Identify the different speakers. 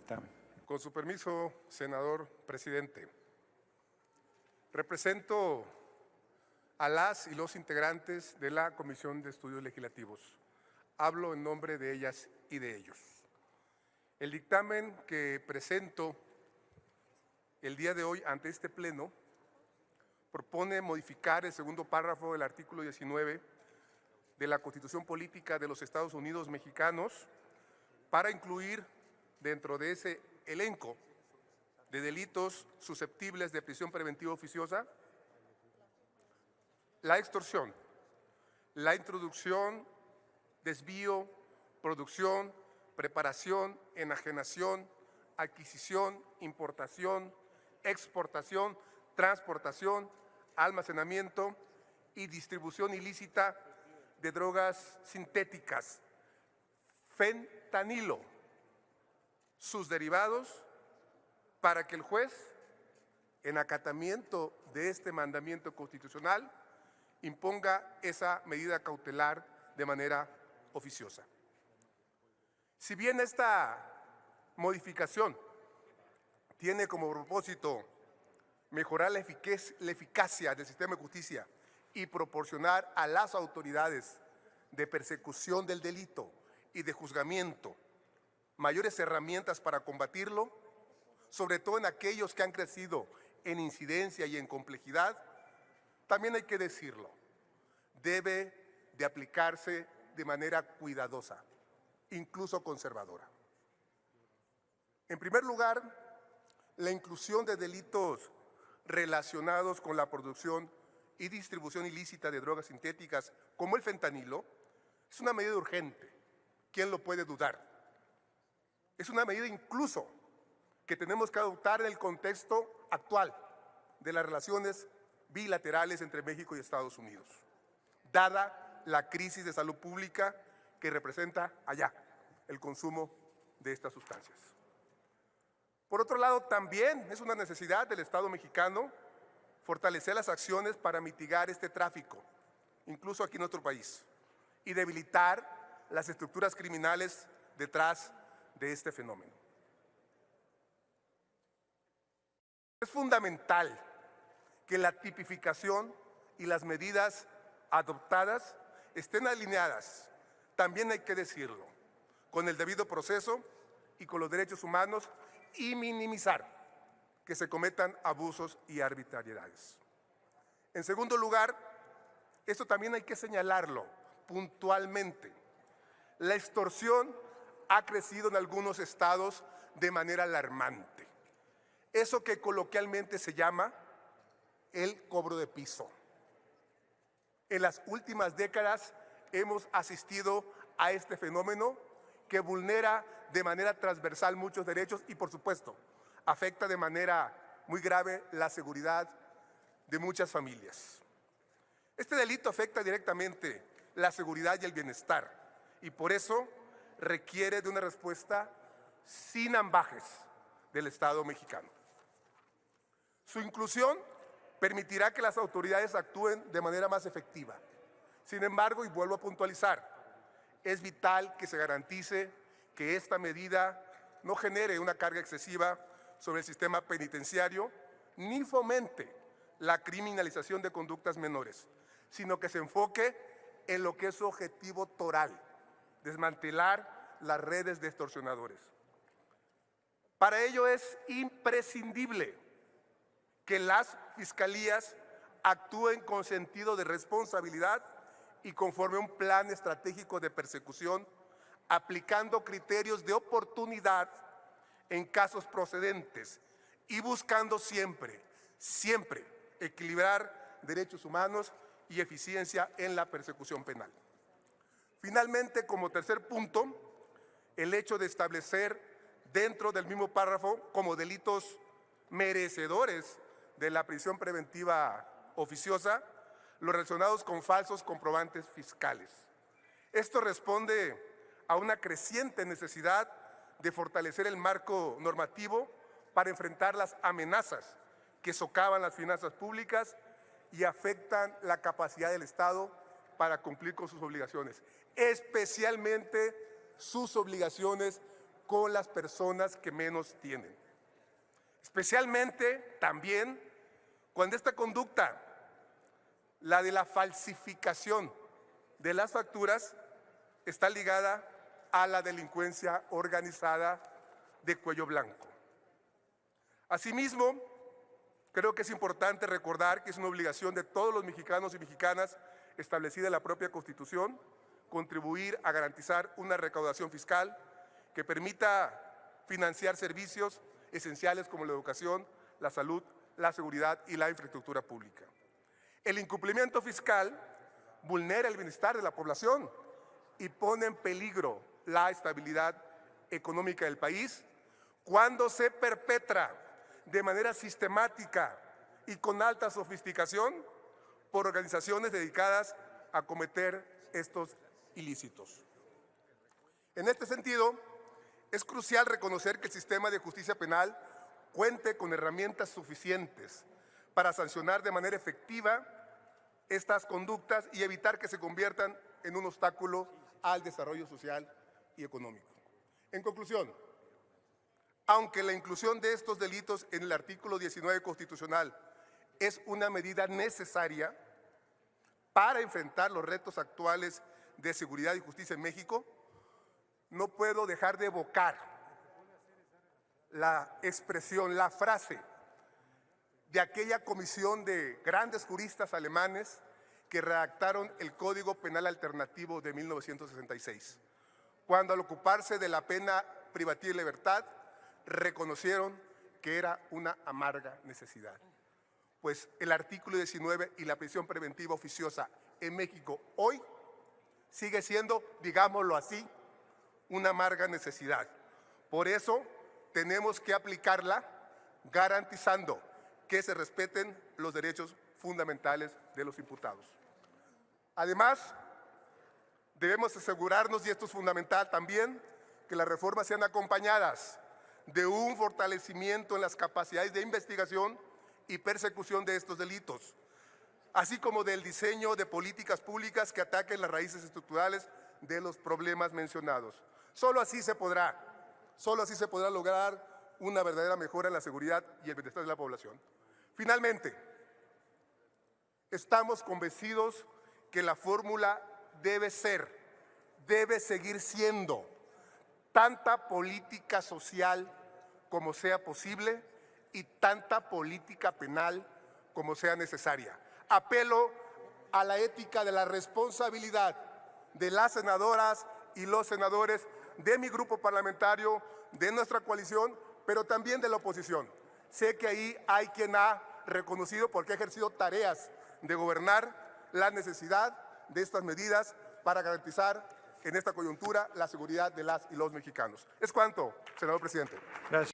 Speaker 1: dictamen.
Speaker 2: Con su permiso, senador presidente. Represento a las y los integrantes de la Comisión de Estudios Legislativos. Hablo en nombre de ellas y de ellos. El dictamen que presento el día de hoy ante este Pleno propone modificar el segundo párrafo del artículo 19 de la Constitución Política de los Estados Unidos Mexicanos para incluir dentro de ese elenco de delitos susceptibles de prisión preventiva oficiosa la extorsión, la introducción, desvío, producción, preparación, enajenación, adquisición, importación, exportación, transportación, almacenamiento y distribución ilícita de drogas sintéticas, fentanilo, sus derivados, para que el juez, en acatamiento de este mandamiento constitucional, imponga esa medida cautelar de manera oficiosa. Si bien esta modificación tiene como propósito mejorar la eficacia del sistema de justicia y proporcionar a las autoridades de persecución del delito y de juzgamiento mayores herramientas para combatirlo, sobre todo en aquellos que han crecido en incidencia y en complejidad, también hay que decirlo, debe de aplicarse de manera cuidadosa, incluso conservadora. En primer lugar, la inclusión de delitos relacionados con la producción y distribución ilícita de drogas sintéticas, como el fentanilo, es una medida urgente. ¿Quién lo puede dudar? Es una medida incluso que tenemos que adoptar en el contexto actual de las relaciones bilaterales entre México y Estados Unidos, dada la crisis de salud pública que representa allá el consumo de estas sustancias. Por otro lado, también es una necesidad del Estado mexicano fortalecer las acciones para mitigar este tráfico, incluso aquí en nuestro país, y debilitar las estructuras criminales detrás de este fenómeno. Es fundamental que la tipificación y las medidas adoptadas estén alineadas, también hay que decirlo, con el debido proceso y con los derechos humanos y minimizar que se cometan abusos y arbitrariedades. En segundo lugar, esto también hay que señalarlo puntualmente. La extorsión ha crecido en algunos estados de manera alarmante. Eso que coloquialmente se llama el cobro de piso. En las últimas décadas hemos asistido a este fenómeno que vulnera de manera transversal muchos derechos y, por supuesto, afecta de manera muy grave la seguridad de muchas familias. Este delito afecta directamente la seguridad y el bienestar y por eso requiere de una respuesta sin ambajes del Estado mexicano. Su inclusión permitirá que las autoridades actúen de manera más efectiva. Sin embargo, y vuelvo a puntualizar, es vital que se garantice que esta medida no genere una carga excesiva sobre el sistema penitenciario ni fomente la criminalización de conductas menores, sino que se enfoque en lo que es su objetivo toral, desmantelar las redes de extorsionadores. Para ello es imprescindible que las fiscalías actúen con sentido de responsabilidad y conforme a un plan estratégico de persecución, aplicando criterios de oportunidad en casos procedentes y buscando siempre equilibrar derechos humanos y eficiencia en la persecución penal. Finalmente, como tercer punto, el hecho de establecer dentro del mismo párrafo como delitos merecedores de la prisión preventiva oficiosa los relacionados con falsos comprobantes fiscales. Esto responde a una creciente necesidad de fortalecer el marco normativo para enfrentar las amenazas que socavan las finanzas públicas y afectan la capacidad del Estado para cumplir con sus obligaciones, especialmente sus obligaciones con las personas que menos tienen. Especialmente también cuando esta conducta, la de la falsificación de las facturas, está ligada a la delincuencia organizada de cuello blanco. Asimismo, creo que es importante recordar que es una obligación de todos los mexicanos y mexicanas establecida en la propia Constitución contribuir a garantizar una recaudación fiscal que permita financiar servicios esenciales como la educación, la salud, la seguridad y la infraestructura pública. El incumplimiento fiscal vulnera el bienestar de la población y pone en peligro la estabilidad económica del país cuando se perpetra de manera sistemática y con alta sofisticación por organizaciones dedicadas a cometer estos ilícitos. En este sentido, es crucial reconocer que el sistema de justicia penal cuente con herramientas suficientes para sancionar de manera efectiva estas conductas y evitar que se conviertan en un obstáculo al desarrollo social y económico. En conclusión, aunque la inclusión de estos delitos en el artículo 19 constitucional es una medida necesaria para enfrentar los retos actuales de seguridad y justicia en México, no puedo dejar de evocar la expresión, la frase de aquella comisión de grandes juristas alemanes que redactaron el Código Penal Alternativo de 1966, cuando al ocuparse de la pena privativa de libertad reconocieron que era una amarga necesidad. Pues el artículo 19 y la prisión preventiva oficiosa en México hoy sigue siendo, digámoslo así, una amarga necesidad. Por eso tenemos que aplicarla garantizando que se respeten los derechos fundamentales de los imputados. Además, debemos asegurarnos, y esto es fundamental también, que las reformas sean acompañadas de un fortalecimiento en las capacidades de investigación y persecución de estos delitos, así como del diseño de políticas públicas que ataquen las raíces estructurales de los problemas mencionados. Solo así se podrá lograr una verdadera mejora en la seguridad y el bienestar de la población. Finalmente, estamos convencidos que la fórmula debe seguir siendo tanta política social como sea posible y tanta política penal como sea necesaria. Apelo a la ética de la responsabilidad de las senadoras y los senadores de mi grupo parlamentario, de nuestra coalición, pero también de la oposición. Sé que ahí hay quien ha reconocido, porque ha ejercido tareas de gobernar, la necesidad de estas medidas para garantizar en esta coyuntura la seguridad de las y los mexicanos. Es cuanto, senador presidente.
Speaker 1: Gracias.